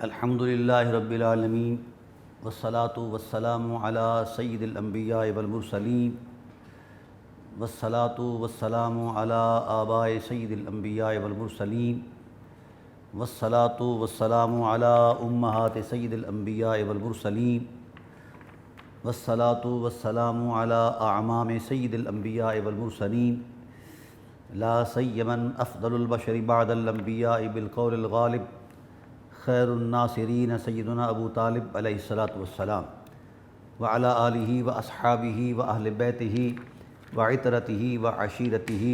الحمدللہ رب العالمین والصلاة والسلام علی سید الانبیاء والمرسلین والصلاة والسلام علی آباء سید الانبیاء والمرسلین والصلاة والسلام علی امہات سید الانبیاء والمرسلین والصلاة والسلام علی اعمام سید الانبیاء والمرسلین لا سیما افضل البشر بعد الانبیاء بالقول الغالب خیر الناصرین سیدنا ابو طالب علیہ الصلاۃ والسلام وعلی آلہ و اصحابہ و اہل بیتہ و عطرتہ و عشیرتہ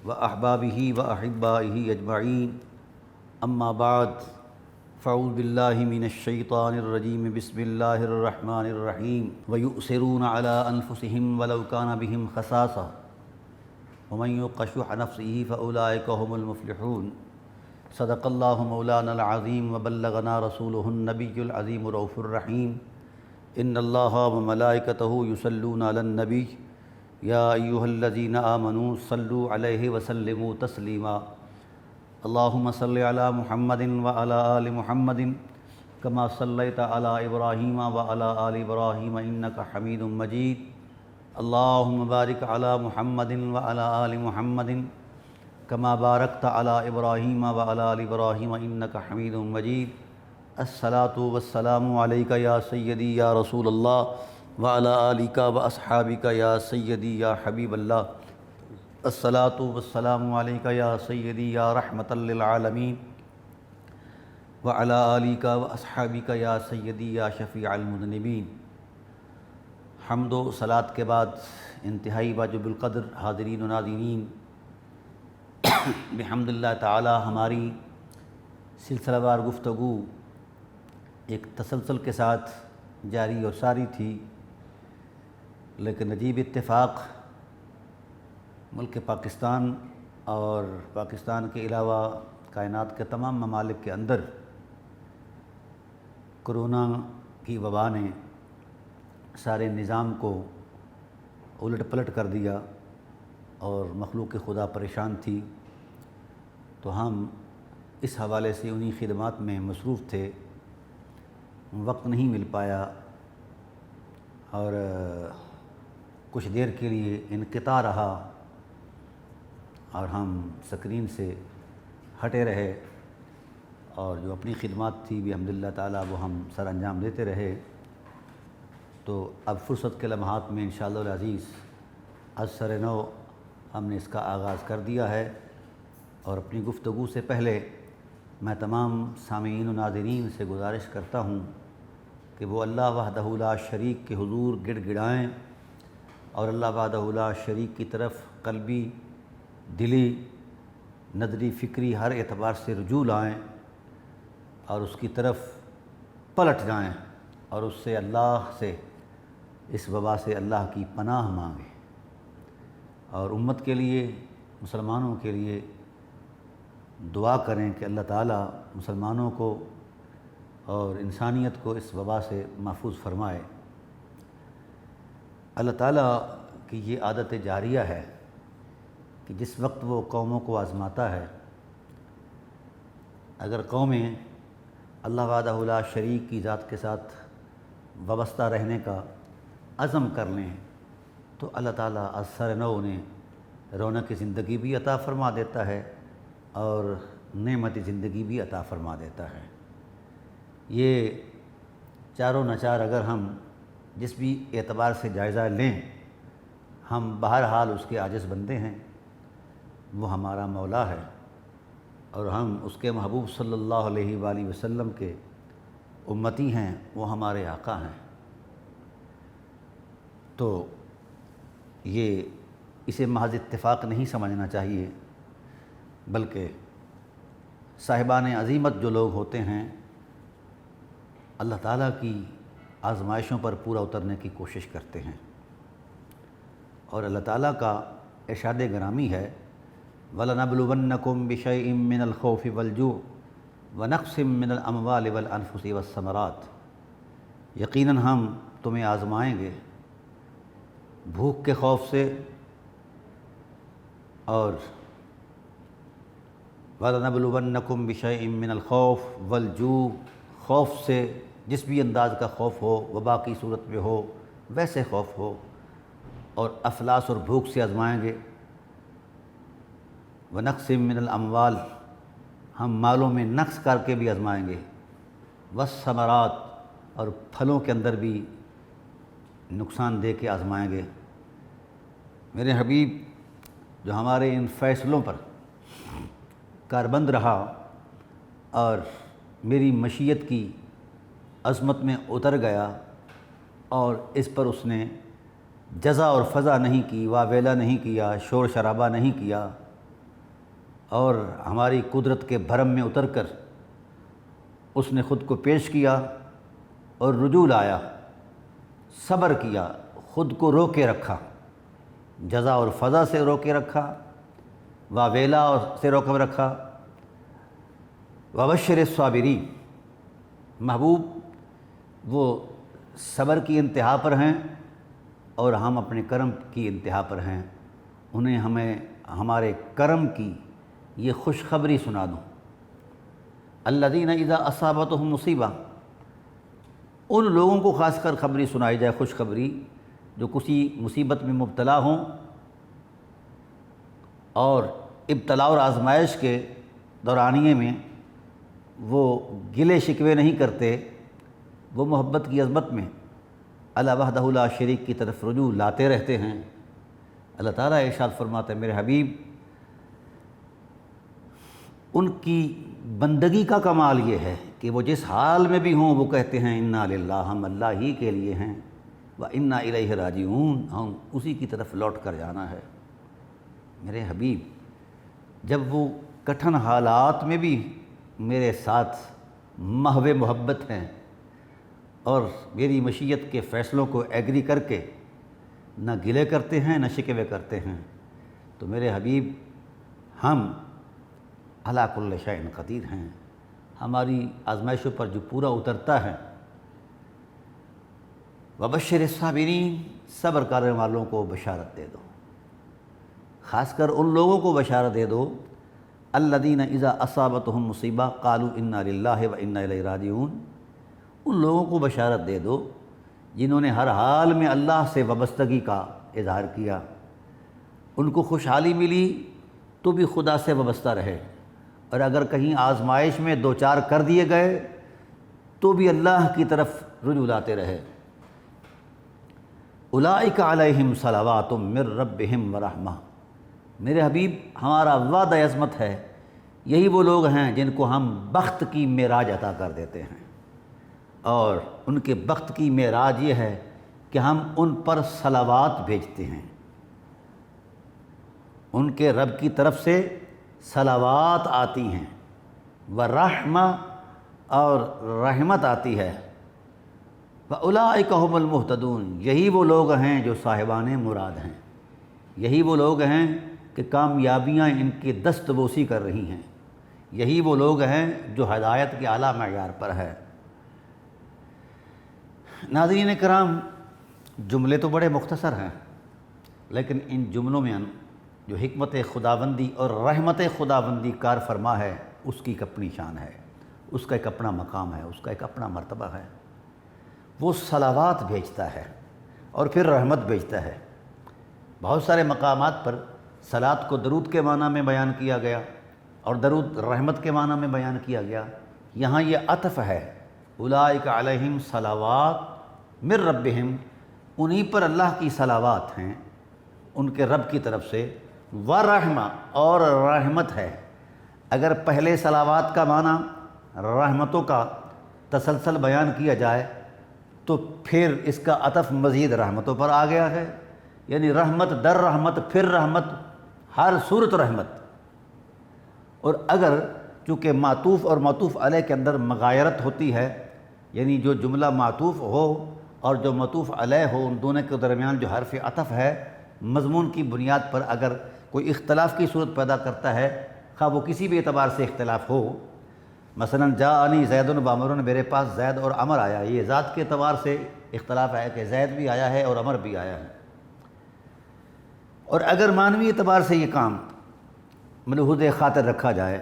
و احبابہ و احبائہ اجمعین اما بعد فاعوذ باللہ من الشیطان الرجیم بسم اللہ الرحمن الرحیم ویؤثرون علی انفسہم ولو کان بہم خصاصہ ومن یوق شح نفسہ فاولئک هم المفلحون صدق اللہ مولانا العظیم وبلغنا رسولہ النبی العظیم الرؤوف الرحیم ان اللہ وملائکتہ یصلون علی النبی یا ایہا الذین آمنوا صلوا علیہ وسلموا تسلیما اللہم صلی علی محمد وعلی آل محمد کما صلیت علی ابراہیم وعلی آل ابراہیم انک حمید مجید اللہم بارک علی محمد وعلی آل محمد کما بارکت علی ابراہیم وعلی آل ابراہیم انک حمید مجید الصلاۃ والسلام علیک یا سیدی یا رسول اللہ وعلی آلک و اصحابک یا سیدی یا حبیب اللہ الصلاۃ والسلام علیک یا سیدی یا رحمۃ للعالمین وعلی آلک و اصحابک یا سیدی یا شفیع المذنبین۔ حمد و صلاۃ کے بعد انتہائی واجب القدر حاضرین و ناظرین، بحمد اللہ تعالی ہماری سلسلہ وار گفتگو ایک تسلسل کے ساتھ جاری اور ساری تھی، لیکن عجیب اتفاق ملک پاکستان اور پاکستان کے علاوہ کائنات کے تمام ممالک کے اندر کرونا کی وبا نے سارے نظام کو الٹ پلٹ کر دیا اور مخلوق خدا پریشان تھی، تو ہم اس حوالے سے انہی خدمات میں مصروف تھے، وقت نہیں مل پایا اور کچھ دیر کے لیے انقطاع رہا اور ہم سکرین سے ہٹے رہے اور جو اپنی خدمات تھی بحمداللہ تعالیٰ وہ ہم سر انجام دیتے رہے۔ تو اب فرصت کے لمحات میں انشاءاللہ العزیز از سر نو ہم نے اس کا آغاز کر دیا ہے، اور اپنی گفتگو سے پہلے میں تمام سامعین و ناظرین سے گزارش کرتا ہوں کہ وہ اللہ وحدہ لا شریک کے حضور گڑ گڑائیں اور اللہ وحدہ لا شریک کی طرف قلبی، دلی، نظری، فکری ہر اعتبار سے رجوع لائیں اور اس کی طرف پلٹ جائیں اور اس سے اللہ سے، اس وبا سے اللہ کی پناہ مانگیں، اور امت کے لیے، مسلمانوں کے لیے دعا کریں کہ اللہ تعالیٰ مسلمانوں کو اور انسانیت کو اس وبا سے محفوظ فرمائے۔ اللہ تعالیٰ کی یہ عادت جاریہ ہے کہ جس وقت وہ قوموں کو آزماتا ہے، اگر قومیں اللہ وحدہ لا شریک کی ذات کے ساتھ وابستہ رہنے کا عزم کر لیں تو اللہ تعالیٰ از سر نو انہیں رونق زندگی بھی عطا فرما دیتا ہے اور نعمت زندگی بھی عطا فرما دیتا ہے۔ یہ چاروں نچار اگر ہم جس بھی اعتبار سے جائزہ لیں، ہم بہرحال اس کے عاجز بندے ہیں، وہ ہمارا مولا ہے اور ہم اس کے محبوب صلی اللہ علیہ وآلہ وسلم کے امتی ہیں، وہ ہمارے آقا ہیں۔ تو یہ اسے محض اتفاق نہیں سمجھنا چاہیے، بلکہ صاحبان عظیمت جو لوگ ہوتے ہیں اللہ تعالیٰ کی آزمائشوں پر پورا اترنے کی کوشش کرتے ہیں، اور اللہ تعالیٰ کا ارشاد گرامی ہے وَلَنَبْلُوَنَّكُمْ بِشَيْءٍ مِّنَ الْخَوْفِ وَالْجُوعِ وَنَقْصٍ مِّنَ الْأَمْوَالِ وَالْأَنفُسِ وَالثَّمَرَاتِ، یقیناً ہم تمہیں آزمائیں گے بھوک کے خوف سے اور وَلَنَبْلُوَنَّكُمْ بِشَيْءٍ مِّنَ الْخَوْفِ وَالْجُوعِ، خوف سے جس بھی انداز کا خوف ہو، وبا کی صورت میں ہو ویسے خوف ہو، اور افلاس اور بھوک سے آزمائیں گے۔ وَنَقْصٍ مِّنَ الْأَمْوَالِ، ہم مالوں میں نقص کر کے بھی آزمائیں گے۔ وَالثَّمَرَاتِ، اور پھلوں کے اندر بھی نقصان دے کے آزمائیں گے۔ میرے حبیب جو ہمارے ان فیصلوں پر کاربند رہا اور میری مشیت کی عظمت میں اتر گیا، اور اس پر اس نے جزا اور فضا نہیں کی، واویلا نہیں کیا، شور شرابہ نہیں کیا، اور ہماری قدرت کے بھرم میں اتر کر اس نے خود کو پیش کیا اور رجوع لایا، صبر کیا، خود کو روکے رکھا، جزا اور فضا سے روکے رکھا، واویلا سے روکے رکھا۔ وبشر الصابرین، محبوب وہ صبر کی انتہا پر ہیں اور ہم اپنے کرم کی انتہا پر ہیں، انہیں ہمیں ہمارے کرم کی یہ خوشخبری سنا دوں۔ الذین اذا اصابتہم مصیبہ، ان لوگوں کو خاص کر خبری سنائی جائے، خوشخبری، جو کسی مصیبت میں مبتلا ہوں اور ابتلا اور آزمائش کے دورانیے میں وہ گلے شکوے نہیں کرتے، وہ محبت کی عظمت میں اللہ وحدہ لا شریک کی طرف رجوع لاتے رہتے ہیں۔ اللہ تعالیٰ ارشاد فرماتے ہیں میرے حبیب، ان کی بندگی کا کمال یہ ہے کہ وہ جس حال میں بھی ہوں وہ کہتے ہیں انا للہ، ہم اللہ ہی کے لیے ہیں، وانا الیہ راجعون، ہم اسی کی طرف لوٹ کر جانا ہے۔ میرے حبیب جب وہ کٹھن حالات میں بھی میرے ساتھ محو محبت ہیں اور میری مشیت کے فیصلوں کو ایگری کر کے نہ گلے کرتے ہیں نہ شکوے کرتے ہیں، تو میرے حبیب ہم علی کل شیء قدیر ہیں، ہماری آزمائشوں پر جو پورا اترتا ہے۔ وبشر الصابرین، صبر کرنے والوں کو بشارت دے دو، خاص کر ان لوگوں کو بشارت دے دو الذین اذا اصابتہم مصیبہ قالوا انا للہ وانا الیہ راجعون، ان لوگوں کو بشارت دے دو جنہوں نے ہر حال میں اللہ سے وابستگی کا اظہار کیا، ان کو خوشحالی ملی تو بھی خدا سے وابستہ رہے، اور اگر کہیں آزمائش میں دو چار کر دیے گئے تو بھی اللہ کی طرف رجوع لاتے رہے۔ اولئک علیہم صلوات من ربہم ورحمہ، میرے حبیب ہمارا وعدہ عظمت ہے، یہی وہ لوگ ہیں جن کو ہم بخت کی معراج عطا کر دیتے ہیں، اور ان کے بخت کی معراج یہ ہے کہ ہم ان پر صلوات بھیجتے ہیں، ان کے رب کی طرف سے صلوات آتی ہیں، ورحمہ، اور رحمت آتی ہے، وَأُولَئِكَ هُمُ الْمُهْتَدُونَ، یہی وہ لوگ ہیں جو صاحبان مراد ہیں، یہی وہ لوگ ہیں کہ کامیابیاں ان کی دست بوسی کر رہی ہیں، یہی وہ لوگ ہیں جو ہدایت کے اعلیٰ معیار پر ہے۔ ناظرین کرام، جملے تو بڑے مختصر ہیں، لیکن ان جملوں میں جو حکمت خداوندی اور رحمت خداوندی کار فرما ہے، اس کی ایک اپنی شان ہے، اس کا ایک اپنا مقام ہے، اس کا ایک اپنا مرتبہ ہے۔ وہ صلوات بھیجتا ہے اور پھر رحمت بھیجتا ہے۔ بہت سارے مقامات پر صلات کو درود کے معنی میں بیان کیا گیا اور درود رحمت کے معنی میں بیان کیا گیا، یہاں یہ عطف ہے، اولئک علیہم صلوات من ربہم، انہی پر اللہ کی صلوات ہیں ان کے رب کی طرف سے، ورحمہ، اور رحمت ہے۔ اگر پہلے صلوات کا معنی رحمتوں کا تسلسل بیان کیا جائے تو پھر اس کا عطف مزید رحمتوں پر آ گیا ہے، یعنی رحمت در رحمت پھر رحمت، ہر صورت رحمت۔ اور اگر چونکہ معطوف اور معطوف علیہ کے اندر مغایرت ہوتی ہے، یعنی جو جملہ معطوف ہو اور جو معطوف علیہ ہو، ان دونوں کے درمیان جو حرف عطف ہے، مضمون کی بنیاد پر اگر کوئی اختلاف کی صورت پیدا کرتا ہے، خواہ وہ کسی بھی اعتبار سے اختلاف ہو، مثلا جاءنی زید و عمر، میرے پاس زید اور عمر آیا، یہ ذات کے اعتبار سے اختلاف ہے کہ زید بھی آیا ہے اور عمر بھی آیا ہے۔ اور اگر معنوی اعتبار سے یہ کام ملحوظ خاطر رکھا جائے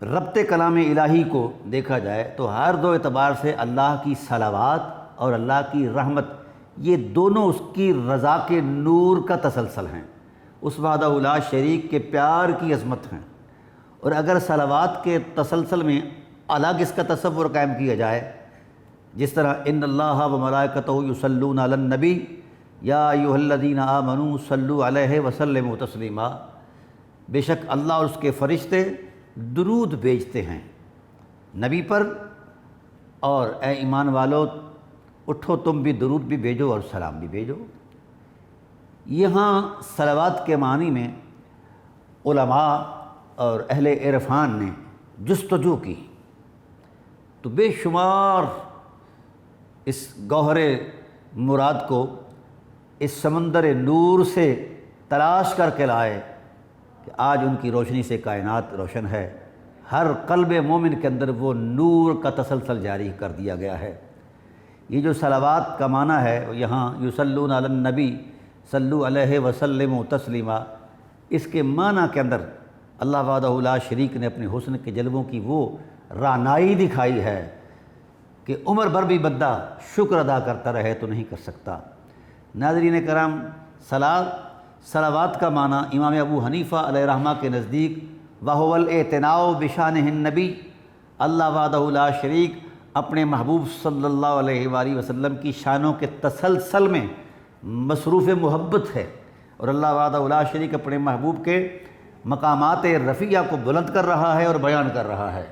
ربط کلام الہی کو دیکھا جائے تو ہر دو اعتبار سے اللہ کی صلوات اور اللہ کی رحمت، یہ دونوں اس کی رضا کے نور کا تسلسل ہیں، اس وحدہ لا شریک کے پیار کی عظمت ہیں۔ اور اگر صلوات کے تسلسل میں الگ اس کا تصور قائم کیا جائے، جس طرح ان اللہ و ملائکتہ یصلون علی النبی یا ایھا الذین آمنوا صلوا علیہ وسلموا تسلیما، بے شک اللہ اور اس کے فرشتے درود بھیجتے ہیں نبی پر، اور اے ایمان والو اٹھو تم بھی درود بھی بھیجو اور سلام بھی بھیجو۔ یہاں صلوات کے معنی میں علماء اور اہل عرفان نے جستجو کی تو بے شمار اس گوہر مراد کو اس سمندر نور سے تلاش کر کے لائے کہ آج ان کی روشنی سے کائنات روشن ہے، ہر قلب مومن کے اندر وہ نور کا تسلسل جاری کر دیا گیا ہے۔ یہ جو صلوات کا معنی ہے یہاں یصلون علی النبی صلو علیہ وسلم تسلیما، اس کے معنی کے اندر اللہ وحدہ لا شریک نے اپنے حسن کے جلووں کی وہ رعنائی دکھائی ہے کہ عمر بھر بھی بندہ شکر ادا کرتا رہے تو نہیں کر سکتا۔ ناظرین کرام، صلوات کا معنی امام ابو حنیفہ علیہ رحمہ کے نزدیک وہو الاعتناء بشانہ النبی، اللہ وحدہ لا شریک اپنے محبوب صلی اللہ علیہ وآلہ وسلم کی شانوں کے تسلسل میں مصروف محبت ہے، اور اللہ وحدہ لا شریک اپنے محبوب کے مقامات رفیعہ کو بلند کر رہا ہے اور بیان کر رہا ہے،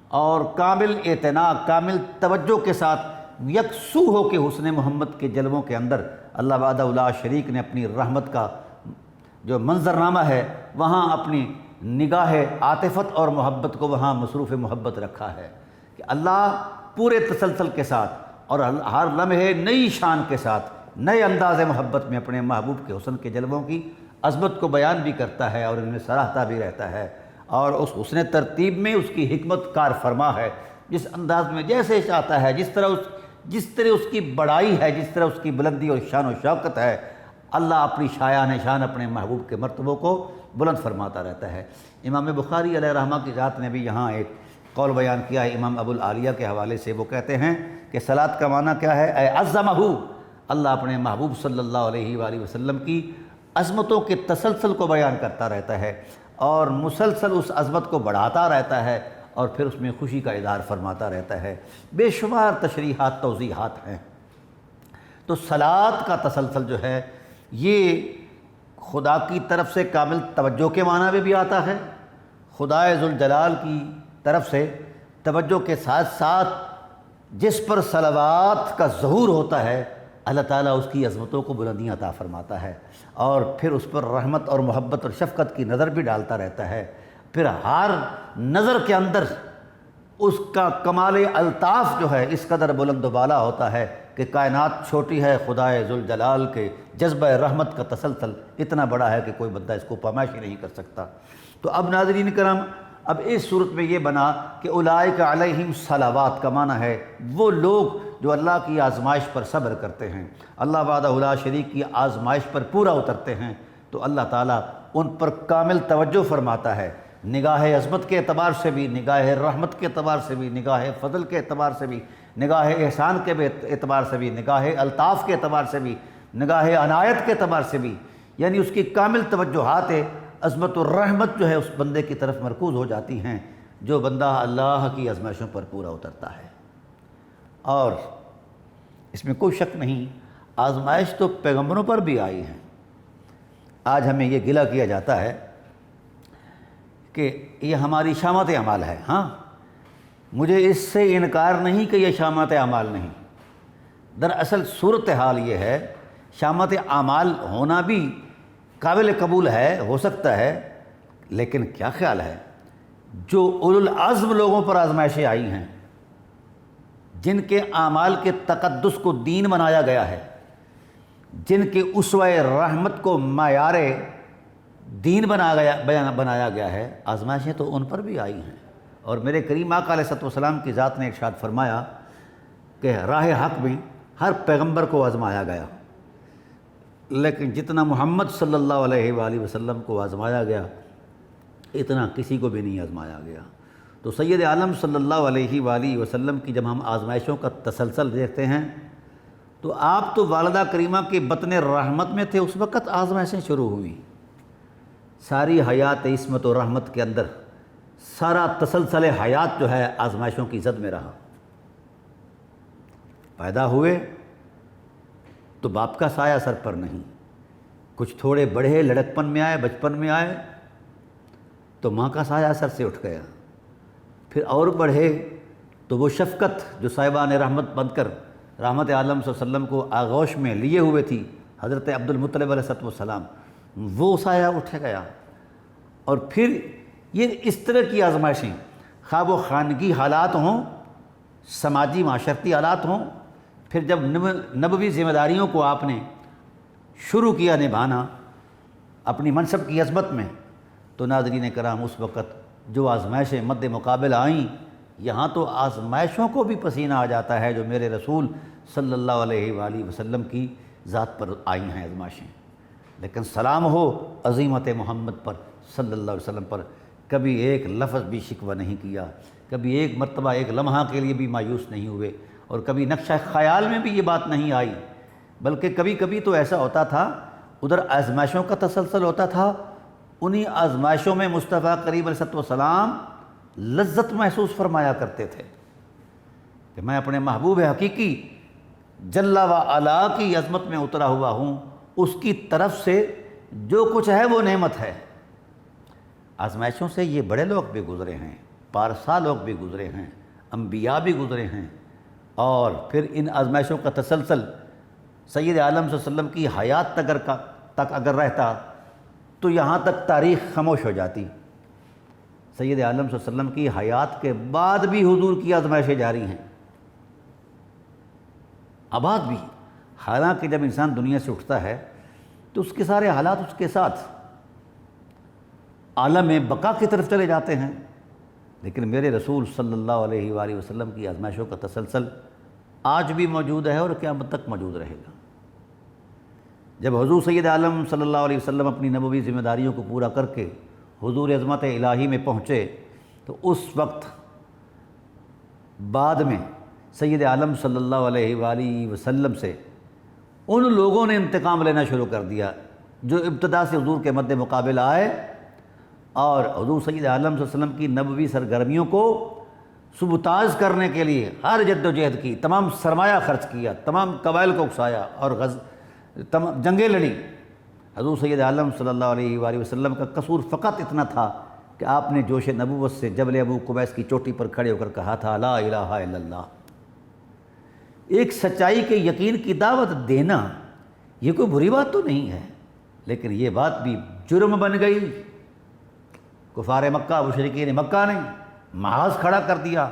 اور کامل اعتناء، کامل توجہ کے ساتھ یکسو ہو کے حسن محمد کے جلووں کے اندر اللہ وحدہ لا شریک نے اپنی رحمت کا جو منظرنامہ ہے وہاں اپنی نگاہ عاطفت اور محبت کو وہاں مصروف محبت رکھا ہے کہ اللہ پورے تسلسل کے ساتھ اور ہر لمحے نئی شان کے ساتھ نئے انداز محبت میں اپنے محبوب کے حسن کے جلووں کی عظمت کو بیان بھی کرتا ہے اور ان میں سراہتا بھی رہتا ہے، اور اس حسن ترتیب میں اس کی حکمت کار فرما ہے، جس انداز میں جیسے چاہتا ہے، جس طرح اس کی بڑائی ہے، جس طرح اس کی بلندی اور شان و شوکت ہے، اللہ اپنی شایان شان اپنے محبوب کے مرتبوں کو بلند فرماتا رہتا ہے۔ امام بخاری علیہ رحمہ کی ذات نے بھی یہاں ایک قول بیان کیا ہے امام ابو العالیہ کے حوالے سے، وہ کہتے ہیں کہ صلاۃ کا معنی کیا ہے؟ اے عظمہ، اللہ اپنے محبوب صلی اللہ علیہ وآلہ وسلم کی عظمتوں کے تسلسل کو بیان کرتا رہتا ہے اور مسلسل اس عظمت کو بڑھاتا رہتا ہے اور پھر اس میں خوشی کا اظہار فرماتا رہتا ہے۔ بے شمار تشریحات، توضیحات ہیں۔ تو صلاۃ کا تسلسل جو ہے یہ خدا کی طرف سے کامل توجہ کے معنی میں بھی آتا ہے، خدائے ذوالجلال کی طرف سے توجہ کے ساتھ ساتھ جس پر صلوات کا ظہور ہوتا ہے اللہ تعالیٰ اس کی عظمتوں کو بلندیاں عطا فرماتا ہے، اور پھر اس پر رحمت اور محبت اور شفقت کی نظر بھی ڈالتا رہتا ہے۔ پھر ہر نظر کے اندر اس کا کمال الطاف جو ہے اس قدر بلند و بالا ہوتا ہے کہ کائنات چھوٹی ہے، خدائے ذوالجلال کے جذبہ رحمت کا تسلسل اتنا بڑا ہے کہ کوئی بندہ اس کو پامائش ہی نہیں کر سکتا۔ تو اب ناظرین کرام، اب اس صورت میں یہ بنا کہ اولئک علیہم صلوات کا معنی ہے وہ لوگ جو اللہ کی آزمائش پر صبر کرتے ہیں، اللہ وحدہ لا شریک کی آزمائش پر پورا اترتے ہیں، تو اللہ تعالیٰ ان پر کامل توجہ فرماتا ہے، نگاہ عظمت کے اعتبار سے بھی، نگاہ رحمت کے اعتبار سے بھی، نگاہ فضل کے اعتبار سے بھی، نگاہ احسان کے اعتبار سے بھی، نگاہ الطاف کے اعتبار سے بھی، نگاہ عنایت کے اعتبار سے بھی، یعنی اس کی کامل توجہات عظمت و رحمت جو ہے اس بندے کی طرف مرکوز ہو جاتی ہیں جو بندہ اللہ کی آزمائشوں پر پورا اترتا ہے۔ اور اس میں کوئی شک نہیں، آزمائش تو پیغمبروں پر بھی آئی ہیں۔ آج ہمیں یہ گلہ کیا جاتا ہے کہ یہ ہماری شامت اعمال ہے۔ ہاں، مجھے اس سے انکار نہیں کہ یہ شامت اعمال نہیں، دراصل صورتحال یہ ہے شامت اعمال ہونا بھی قابل قبول ہے، ہو سکتا ہے، لیکن کیا خیال ہے جو اولو العزم لوگوں پر آزمائشیں آئی ہیں، جن کے اعمال کے تقدس کو دین بنایا گیا ہے، جن کے اسوہ رحمت کو معیار دین بنایا گیا ہے، آزمائشیں تو ان پر بھی آئی ہیں۔ اور میرے کریم آقا علیہ الصلوۃ والسلام کی ذات نے ارشاد فرمایا کہ راہ حق میں ہر پیغمبر کو آزمایا گیا، لیکن جتنا محمد صلی اللہ علیہ وآلہ وسلم کو آزمایا گیا اتنا کسی کو بھی نہیں آزمایا گیا۔ تو سید عالم صلی اللہ علیہ وآلہ وسلم کی جب ہم آزمائشوں کا تسلسل دیکھتے ہیں تو آپ تو والدہ کریمہ کے بطن رحمت میں تھے، اس وقت آزمائشیں شروع ہوئیں۔ ساری حیات عصمت و رحمت کے اندر سارا تسلسل حیات جو ہے آزمائشوں کی زد میں رہا۔ پیدا ہوئے تو باپ کا سایہ سر پر نہیں، کچھ تھوڑے بڑھے، لڑکپن میں آئے، بچپن میں آئے تو ماں کا سایہ سر سے اٹھ گیا، پھر اور بڑھے تو وہ شفقت جو صاحبان رحمت بن کر رحمت عالم صلی اللہ علیہ وسلم کو آغوش میں لیے ہوئے تھی، حضرت عبد المطلب علیہ السلام، وہ سایہ اٹھ گیا۔ اور پھر یہ اس طرح کی آزمائشیں، خواہ وہ خانگی حالات ہوں، سماجی معاشرتی حالات ہوں، پھر جب نبوی ذمہ داریوں کو آپ نے شروع کیا نبھانا اپنی منصب کی عظمت میں، تو ناظرین کرام اس وقت جو آزمائشیں مد مقابل آئیں، یہاں تو آزمائشوں کو بھی پسینہ آ جاتا ہے جو میرے رسول صلی اللہ علیہ وآلہ وسلم کی ذات پر آئی ہیں آزمائشیں، لیکن سلام ہو عظیمت محمد پر صلی اللہ علیہ وسلم پر، کبھی ایک لفظ بھی شکوہ نہیں کیا، کبھی ایک مرتبہ ایک لمحہ کے لیے بھی مایوس نہیں ہوئے، اور کبھی نقشہ خیال میں بھی یہ بات نہیں آئی، بلکہ کبھی کبھی تو ایسا ہوتا تھا ادھر آزمائشوں کا تسلسل ہوتا تھا، انہی آزمائشوں میں مصطفیٰ کریم علیہ السلام لذت محسوس فرمایا کرتے تھے کہ میں اپنے محبوب حقیقی جل و علا کی عظمت میں اترا ہوا ہوں، اس کی طرف سے جو کچھ ہے وہ نعمت ہے۔ آزمائشوں سے یہ بڑے لوگ بھی گزرے ہیں، پارسا لوگ بھی گزرے ہیں، انبیاء بھی گزرے ہیں، اور پھر ان آزمائشوں کا تسلسل سید عالم صلی اللہ علیہ وسلم کی حیات تک اگر رہتا تو یہاں تک تاریخ خاموش ہو جاتی۔ سید عالم صلی اللہ علیہ وسلم کی حیات کے بعد بھی حضور کی آزمائشیں جاری ہیں، آباد بھی، حالانکہ جب انسان دنیا سے اٹھتا ہے تو اس کے سارے حالات اس کے ساتھ عالم بقا کی طرف چلے جاتے ہیں، لیکن میرے رسول صلی اللہ علیہ وآلہ وسلم کی آزمائشوں کا تسلسل آج بھی موجود ہے اور قیامت تک موجود رہے گا۔ جب حضور سید عالم صلی اللہ علیہ وسلم اپنی نبوی ذمہ داریوں کو پورا کر کے حضور عظمت الہی میں پہنچے تو اس وقت بعد میں سید عالم صلی اللہ علیہ وآلہ وسلم سے ان لوگوں نے انتقام لینا شروع کر دیا جو ابتدا سے حضور کے مد مقابل آئے اور حضور سید عالم صلی اللہ علیہ وسلم کی نبوی سرگرمیوں کو سبوتاژ کرنے کے لیے ہر جد و جہد کی، تمام سرمایہ خرچ کیا، تمام قبائل کو اکسایا اور جنگیں لڑی۔ حضور سید عالم صلی اللہ علیہ وآلہ وسلم کا قصور فقط اتنا تھا کہ آپ نے جوش نبوت سے جبل ابو قبیس کی چوٹی پر کھڑے ہو کر کہا تھا لا الہ الا اللہ۔ ایک سچائی کے یقین کی دعوت دینا یہ کوئی بری بات تو نہیں ہے، لیکن یہ بات بھی جرم بن گئی۔ کفار مکہ، مشرکین مکہ نے محاذ کھڑا کر دیا،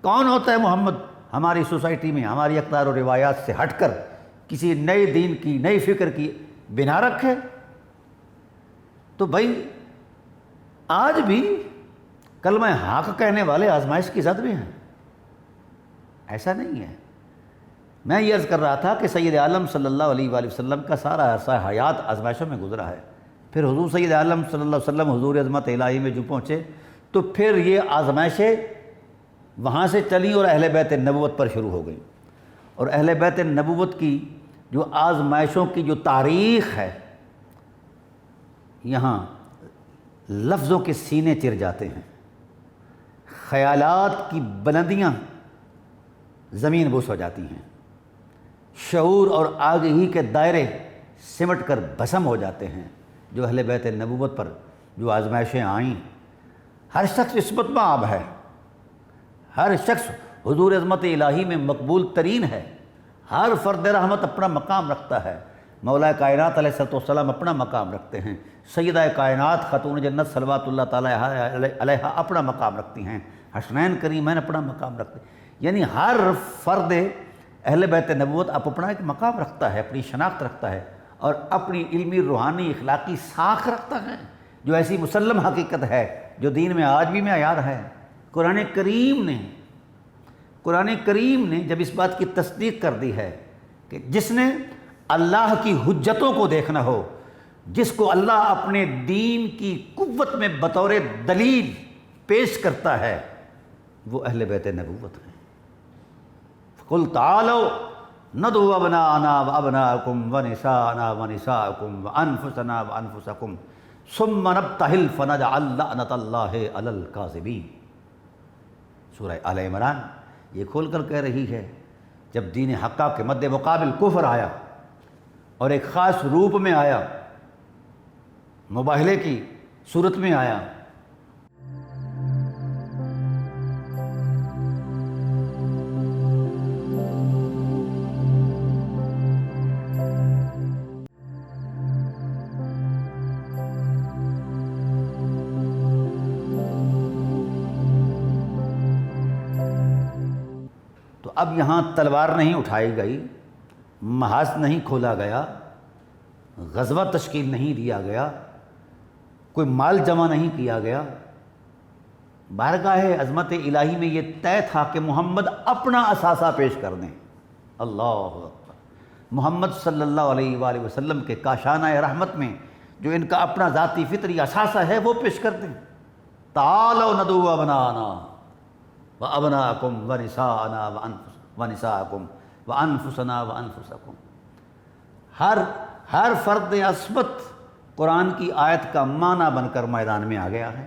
کون ہوتا ہے محمد ہماری سوسائٹی میں ہماری اقدار و روایات سے ہٹ کر کسی نئے دین کی، نئی فکر کی بنا رکھے؟ تو بھائی آج بھی کلمہ حق کہنے والے آزمائش کی زد میں ہیں، ایسا نہیں ہے۔ میں یہ عرض کر رہا تھا کہ سید عالم صلی اللہ علیہ وآلہ وسلم کا سارا عرصہ حیات آزمائشوں میں گزرا ہے، پھر حضور سید عالم صلی اللہ علیہ وسلم حضور عظمت الہی میں جو پہنچے تو پھر یہ آزمائشیں وہاں سے چلیں اور اہل بیت نبوت پر شروع ہو گئیں، اور اہل بیت نبوت کی جو آزمائشوں کی جو تاریخ ہے، یہاں لفظوں کے سینے چر جاتے ہیں، خیالات کی بلندیاں زمین بوس ہو جاتی ہیں، شعور اور آگہی کے دائرے سمٹ کر بھسم ہو جاتے ہیں۔ جو اہل بیت نبوت پر جو آزمائشیں آئیں، ہر شخص عصمت مآب ہے، ہر شخص حضور عظمت الہی میں مقبول ترین ہے، ہر فرد رحمت اپنا مقام رکھتا ہے، مولا کائنات علیہ السلام اپنا مقام رکھتے ہیں، سیدہ کائنات خاتون جنت صلوات اللہ تعالیٰ علیہا اپنا مقام رکھتی ہیں، حسنین کریمین اپنا مقام رکھتے ہیں، یعنی ہر فرد اہل بیت نبوت اپنا ایک مقام رکھتا ہے، اپنی شناخت رکھتا ہے اور اپنی علمی روحانی اخلاقی ساکھ رکھتا ہے، جو ایسی مسلم حقیقت ہے جو دین میں آج بھی معیار ہے۔ قرآن کریم نے جب اس بات کی تصدیق کر دی ہے کہ جس نے اللہ کی حجتوں کو دیکھنا ہو، جس کو اللہ اپنے دین کی قوت میں بطور دلیل پیش کرتا ہے، وہ اہل بیت نبوت ہیں۔ قل تعالوا ندعو ابناءنا وابناءکم ونساءنا ونساءکم وانفسنا وانفسکم ثم نبتہل فنجعل لعنت اللہ علی الکاذبین۔ سورہ آل عمران یہ کھول کر کہہ رہی ہے جب دین حقہ کے مد مقابل کفر آیا اور ایک خاص روپ میں آیا، مباہلے کی صورت میں آیا، تو اب یہاں تلوار نہیں اٹھائی گئی، محاذ نہیں کھولا گیا، غزوہ تشکیل نہیں دیا گیا، کوئی مال جمع نہیں کیا گیا۔ بارگاہ عظمت الہی میں یہ طے تھا کہ محمد اپنا اثاثہ پیش کر دیں۔ اللہ اکبر۔ محمد صلی اللہ علیہ وآلہ وسلم کے کاشانہ رحمت میں جو ان کا اپنا ذاتی فطری اثاثہ ہے وہ پیش کر دیں۔ تعالوا ندعو ابناءنا وابناءکم ونساءنا ونساءکم وانفسنا وانفسکم۔ ہر فرد عصمت قرآن کی آیت کا معنی بن کر میدان میں آ گیا ہے۔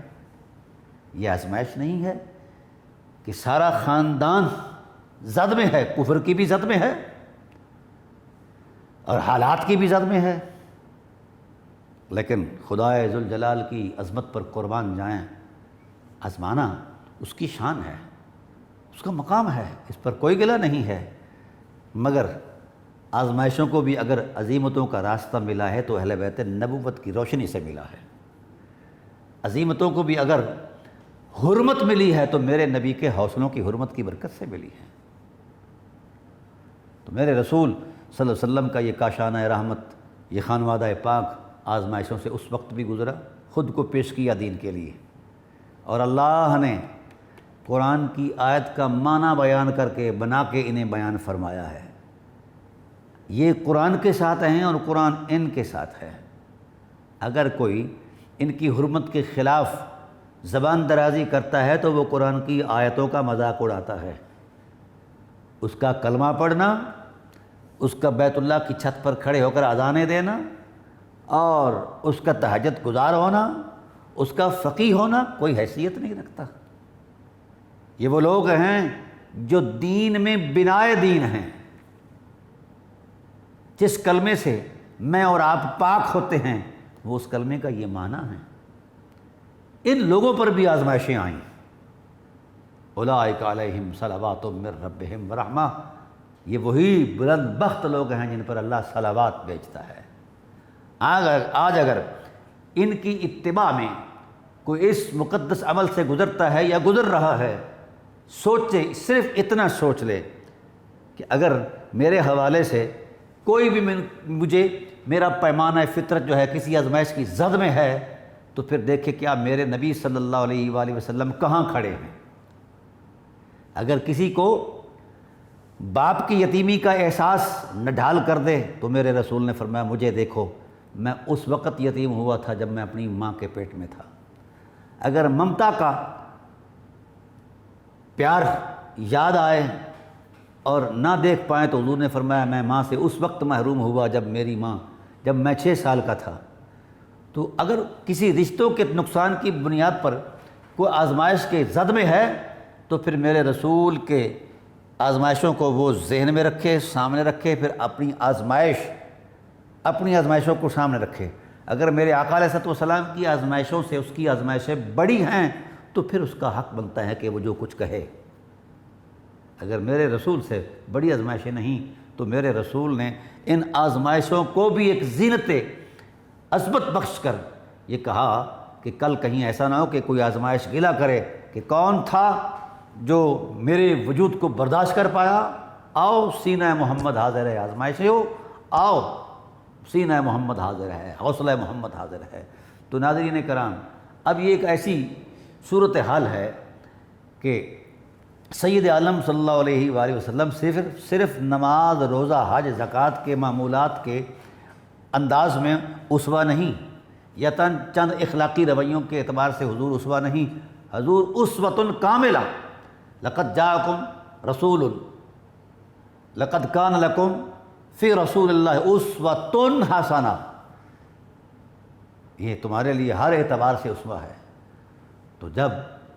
یہ آزمائش نہیں ہے کہ سارا خاندان زد میں ہے، کفر کی بھی زد میں ہے اور حالات کی بھی زد میں ہے، لیکن خدائے ذوالجلال کی عظمت پر قربان جائیں، آزمانا اس کی شان ہے، اس کا مقام ہے، اس پر کوئی گلہ نہیں ہے۔ مگر آزمائشوں کو بھی اگر عظیمتوں کا راستہ ملا ہے تو اہل بیت نبوت کی روشنی سے ملا ہے۔ عظیمتوں کو بھی اگر حرمت ملی ہے تو میرے نبی کے حوصلوں کی حرمت کی برکت سے ملی ہے۔ تو میرے رسول صلی اللہ علیہ وسلم کا یہ کاشانہ رحمت، یہ خانوادہ پاک آزمائشوں سے اس وقت بھی گزرا، خود کو پیش کیا دین کے لیے، اور اللہ نے قرآن کی آیت کا معنی بیان کر کے بنا کے انہیں بیان فرمایا ہے۔ یہ قرآن کے ساتھ ہیں اور قرآن ان کے ساتھ ہے۔ اگر کوئی ان کی حرمت کے خلاف زبان درازی کرتا ہے تو وہ قرآن کی آیتوں کا مذاق اڑاتا ہے۔ اس کا کلمہ پڑھنا، اس کا بیت اللہ کی چھت پر کھڑے ہو کر اذانیں دینا اور اس کا تہجد گزار ہونا، اس کا فقیہ ہونا کوئی حیثیت نہیں رکھتا۔ یہ وہ لوگ ہیں جو دین میں بنائے دین ہیں۔ جس کلمے سے میں اور آپ پاک ہوتے ہیں وہ اس کلمے کا یہ معنی ہے۔ ان لوگوں پر بھی آزمائشیں آئیں۔ اولئک علیہم صلوات من ربہم ورحمہ، یہ وہی بلند بخت لوگ ہیں جن پر اللہ صلوات بھیجتا ہے۔ آج اگر ان کی اتباع میں کوئی اس مقدس عمل سے گزرتا ہے یا گزر رہا ہے، سوچے، صرف اتنا سوچ لے کہ اگر میرے حوالے سے کوئی بھی مجھے میرا پیمانہ فطرت جو ہے کسی آزمائش کی زد میں ہے تو پھر دیکھے کیا میرے نبی صلی اللہ علیہ وآلہ وسلم کہاں کھڑے ہیں۔ اگر کسی کو باپ کی یتیمی کا احساس نہ ڈھال کر دے تو میرے رسول نے فرمایا مجھے دیکھو، میں اس وقت یتیم ہوا تھا جب میں اپنی ماں کے پیٹ میں تھا۔ اگر ممتا کا پیار یاد آئے اور نہ دیکھ پائیں تو حضور نے فرمایا میں ماں سے اس وقت محروم ہوا جب میں 6 سال کا تھا۔ تو اگر کسی رشتوں کے نقصان کی بنیاد پر کوئی آزمائش کے زد میں ہے تو پھر میرے رسول کے آزمائشوں کو وہ ذہن میں رکھے، سامنے رکھے، پھر اپنی آزمائشوں کو سامنے رکھے۔ اگر میرے آقا علیہ الصلوۃ والسلام کی آزمائشوں سے اس کی آزمائشیں بڑی ہیں تو پھر اس کا حق بنتا ہے کہ وہ جو کچھ کہے۔ اگر میرے رسول سے بڑی آزمائشیں نہیں تو میرے رسول نے ان آزمائشوں کو بھی ایک زینت عظمت بخش کر یہ کہا کہ کل کہیں ایسا نہ ہو کہ کوئی آزمائش گلہ کرے کہ کون تھا جو میرے وجود کو برداشت کر پایا۔ آؤ سینہ محمد حاضر ہے، آزمائش ہو، آؤ سینہ محمد حاضر ہے، حوصلہ محمد حاضر ہے۔ تو ناظرین کرام، اب یہ ایک ایسی صورتحال ہے کہ سید عالم صلی اللہ علیہ وآلہ وسلم صرف نماز، روزہ، حج، زکوٰۃ کے معمولات کے انداز میں اسوہ نہیں، یا چند اخلاقی رویوں کے اعتبار سے حضور اسوہ نہیں، حضور اسوۃ کاملہ، لقد جاءکم رسول لقد کان لکم فی رسول اللہ اسوۃ حسنہ، یہ تمہارے لیے ہر اعتبار سے اسوہ ہے۔ تو جب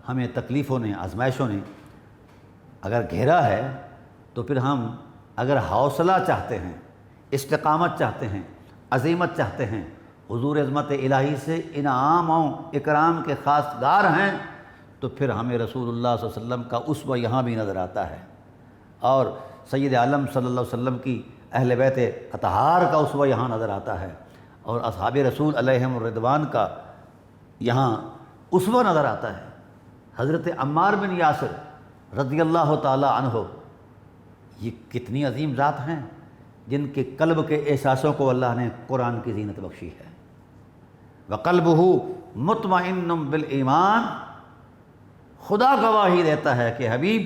ہمیں تکلیفوں نے، آزمائشوں نے اگر گھیرا ہے تو پھر ہم اگر حوصلہ چاہتے ہیں، استقامت چاہتے ہیں، عزیمت چاہتے ہیں، حضور عظمت الہی سے انعام و اکرام کے خواستگار ہیں، تو پھر ہمیں رسول اللہ صلی اللہ علیہ وسلم کا اسوہ یہاں بھی نظر آتا ہے، اور سید عالم صلی اللہ علیہ وسلم کی اہل بیت اطہار کا اسوہ یہاں نظر آتا ہے، اور اصحاب رسول علیہم الرضوان کا یہاں اسوہ نظر آتا ہے۔ حضرت عمار بن یاسر رضی اللہ تعالی عنہ، یہ کتنی عظیم ذات ہیں جن کے قلب کے احساسوں کو اللہ نے قرآن کی زینت بخشی ہے۔ وَقَلْبُهُ مُطْمَئِنٌ بِالْإِيمَانِ، خدا گواہی دیتا ہے کہ حبیب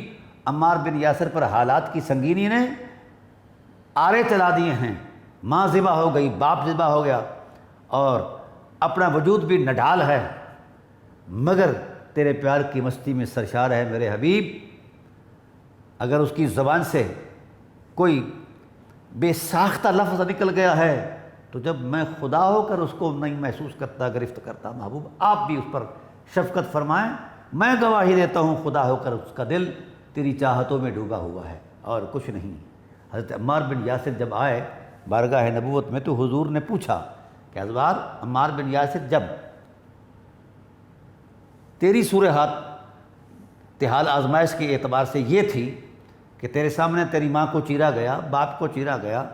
عمار بن یاسر پر حالات کی سنگینی نے آرے چلا دیے ہیں، ماں ذبح ہو گئی، باپ ذبح ہو گیا، اور اپنا وجود بھی نڈھال ہے، مگر تیرے پیار کی مستی میں سرشار ہے میرے حبیب۔ اگر اس کی زبان سے کوئی بے ساختہ لفظ نکل گیا ہے تو جب میں خدا ہو کر اس کو نہیں محسوس کرتا، گرفت کرتا، محبوب آپ بھی اس پر شفقت فرمائیں، میں گواہی دیتا ہوں خدا ہو کر اس کا دل تیری چاہتوں میں ڈوبا ہوا ہے اور کچھ نہیں۔ حضرت عمار بن یاسر جب آئے بارگاہ نبوت میں تو حضور نے پوچھا کہ حضرت عمار بن یاسر، جب تیری صورتحال آزمائش کے اعتبار سے یہ تھی کہ تیرے سامنے تیری ماں کو چیرا گیا، باپ کو چیرا گیا،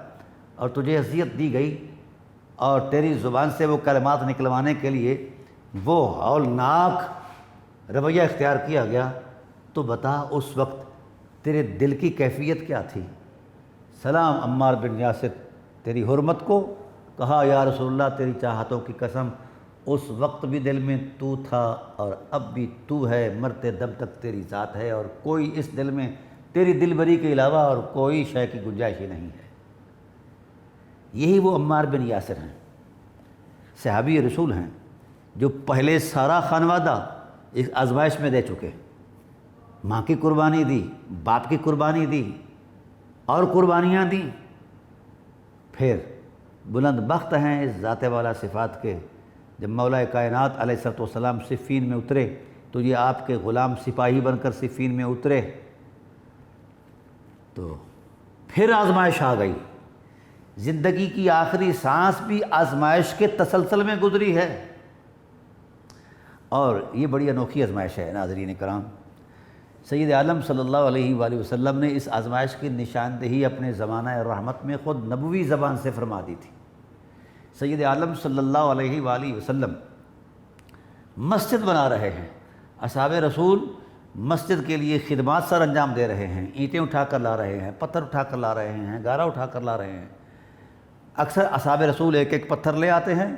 اور تجھے اذیت دی گئی، اور تیری زبان سے وہ کلمات نکلوانے کے لیے وہ ہولناک رویہ اختیار کیا گیا، تو بتا اس وقت تیرے دل کی کیفیت کیا تھی؟ سلام عمار بن یاسر، تیری حرمت کو کہا یا رسول اللہ تیری چاہتوں کی قسم، اس وقت بھی دل میں تو تھا اور اب بھی تو ہے، مرتے دم تک تیری ذات ہے، اور کوئی اس دل میں تیری دل بری کے علاوہ اور کوئی شے کی گنجائش ہی نہیں ہے۔ یہی وہ عمار بن یاسر ہیں، صحابی رسول ہیں، جو پہلے سارا خانوادہ اس آزمائش میں دے چکے، ماں کی قربانی دی، باپ کی قربانی دی، اور قربانیاں دیں، پھر بلند بخت ہیں اس ذات والا صفات کے، جب مولا کائنات علیہ الصلوۃ والسلام صفین میں اترے تو یہ آپ کے غلام سپاہی بن کر صفین میں اترے، تو پھر آزمائش آ گئی۔ زندگی کی آخری سانس بھی آزمائش کے تسلسل میں گزری ہے، اور یہ بڑی انوکھی آزمائش ہے ناظرین کرام۔ سید عالم صلی اللہ علیہ وآلہ وسلم نے اس آزمائش کی نشاندہی اپنے زمانہ رحمت میں خود نبوی زبان سے فرما دی تھی۔ سید عالم صلی اللہ علیہ وآلہ وسلم مسجد بنا رہے ہیں، اصحاب رسول مسجد کے لیے خدمات سر انجام دے رہے ہیں، اینٹیں اٹھا کر لا رہے ہیں، پتھر اٹھا کر لا رہے ہیں، گارا اٹھا کر لا رہے ہیں۔ اکثر اصحاب رسول ایک ایک پتھر لے آتے ہیں،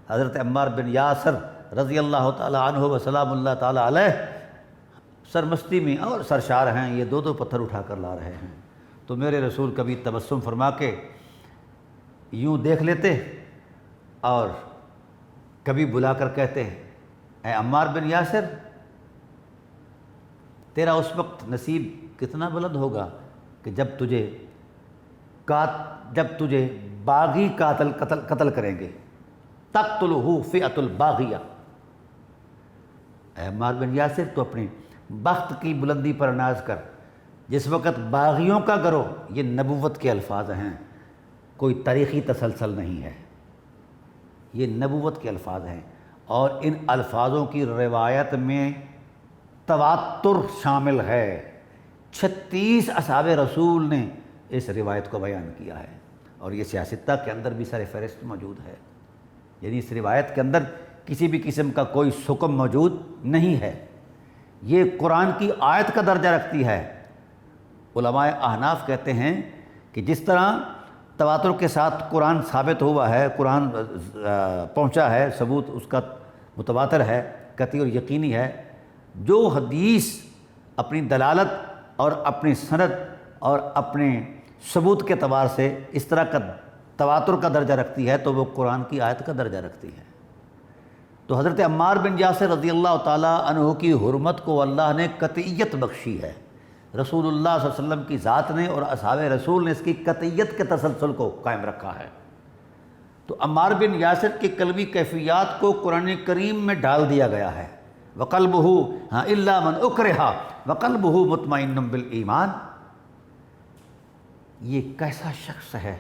حضرت عمار بن یاسر رضی اللہ تعالی عنہ و سلام اللہ تعالی علیہ سرمستی میں اور سرشار ہیں، یہ دو دو پتھر اٹھا کر لا رہے ہیں۔ تو میرے رسول کبھی تبسم فرما کے یوں دیکھ لیتے، اور کبھی بلا کر کہتے اے عمار بن یاسر، تیرا اس وقت نصیب کتنا بلند ہوگا کہ جب تجھے باغی قتل کریں گے، تقتلہ فئۃ الباغیہ۔ اے عمار بن یاسر، تو اپنی بخت کی بلندی پر ناز کر، جس وقت باغیوں کا گروہ، یہ نبوت کے الفاظ ہیں، کوئی تاریخی تسلسل نہیں ہے، یہ نبوت کے الفاظ ہیں، اور ان الفاظوں کی روایت میں تواتر شامل ہے۔ 36 اصحاب رسول نے اس روایت کو بیان کیا ہے، اور یہ سیاستہ کے اندر بھی سر فہرست موجود ہے، یعنی اس روایت کے اندر کسی بھی قسم کا کوئی سکم موجود نہیں ہے، یہ قرآن کی آیت کا درجہ رکھتی ہے۔ علماء احناف کہتے ہیں کہ جس طرح تواتر کے ساتھ قرآن ثابت ہوا ہے، قرآن پہنچا ہے، ثبوت اس کا متواتر ہے، قطعی اور یقینی ہے، جو حدیث اپنی دلالت اور اپنی سند اور اپنے ثبوت کے اعتبار سے اس طرح کا تواتر کا درجہ رکھتی ہے تو وہ قرآن کی آیت کا درجہ رکھتی ہے۔ تو حضرت عمار بن یاسر رضی اللہ تعالیٰ عنہ کی حرمت کو اللہ نے قطعیت بخشی ہے، رسول اللہ صلی اللہ علیہ وسلم کی ذات نے اور اصحاب رسول نے اس کی قطعیت کے تسلسل کو قائم رکھا ہے۔ تو عمار بن یاسر کی قلبی کیفیات کو قرآن کریم میں ڈال دیا گیا ہے۔ وَقَلْبُهُ ہاں إِلَّا مَنْ أُكْرِهَ وَقَلْبُهُ مُطْمَئِنٌ بِالْإِيمَانِ۔ یہ کیسا شخص ہے؟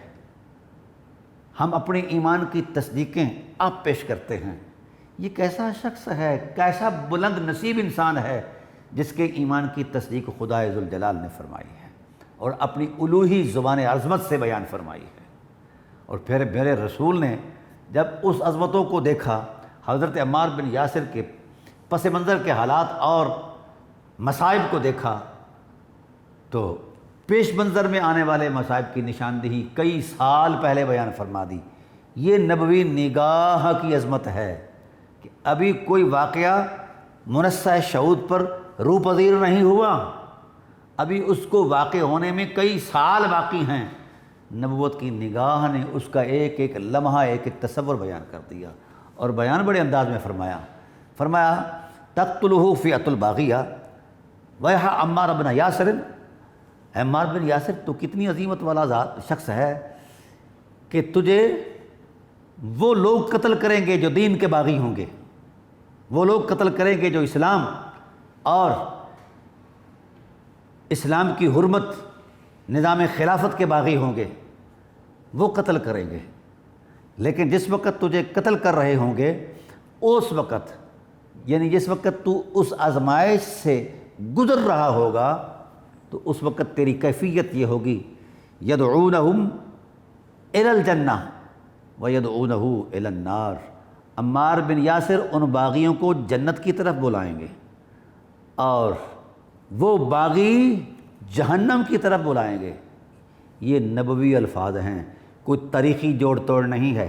ہم اپنے ایمان کی تصدیقیں آپ پیش کرتے ہیں۔ یہ کیسا شخص ہے، کیسا بلند نصیب انسان ہے جس کے ایمان کی تصدیق خدا ذوالجلال نے فرمائی ہے اور اپنی الوہی زبان عظمت سے بیان فرمائی ہے۔ اور پھر میرے رسول نے جب اس عظمتوں کو دیکھا، حضرت عمار بن یاسر کے پس منظر کے حالات اور مصائب کو دیکھا، تو پیش منظر میں آنے والے مصائب کی نشاندہی کئی سال پہلے بیان فرما دی۔ یہ نبوی نگاہ کی عظمت ہے کہ ابھی کوئی واقعہ منصہ شہود پر رو پذیر نہیں ہوا، ابھی اس کو واقع ہونے میں کئی سال باقی ہیں۔ نبوت کی نگاہ نے اس کا ایک ایک لمحہ، ایک ایک تصور بیان کر دیا، اور بیان بڑے انداز میں فرمایا تقتلہ فئۃ الباغیہ ویحا عمار بن یاسر۔ عمار بن یاسر تو کتنی عظیمت والا شخص ہے کہ تجھے وہ لوگ قتل کریں گے جو دین کے باغی ہوں گے، وہ لوگ قتل کریں گے جو اسلام اور اسلام کی حرمت، نظام خلافت کے باغی ہوں گے، وہ قتل کریں گے۔ لیکن جس وقت تجھے قتل کر رہے ہوں گے، اس وقت یعنی جس وقت تو اس آزمائش سے گزر رہا ہوگا، تو اس وقت تیری کیفیت یہ ہوگی یدعونہم الی الجنہ ویدعونہ الی النار۔ عمار بن یاسر ان باغیوں کو جنت کی طرف بلائیں گے اور وہ باغی جہنم کی طرف بلائیں گے۔ یہ نبوی الفاظ ہیں، کوئی تاریخی جوڑ توڑ نہیں ہے،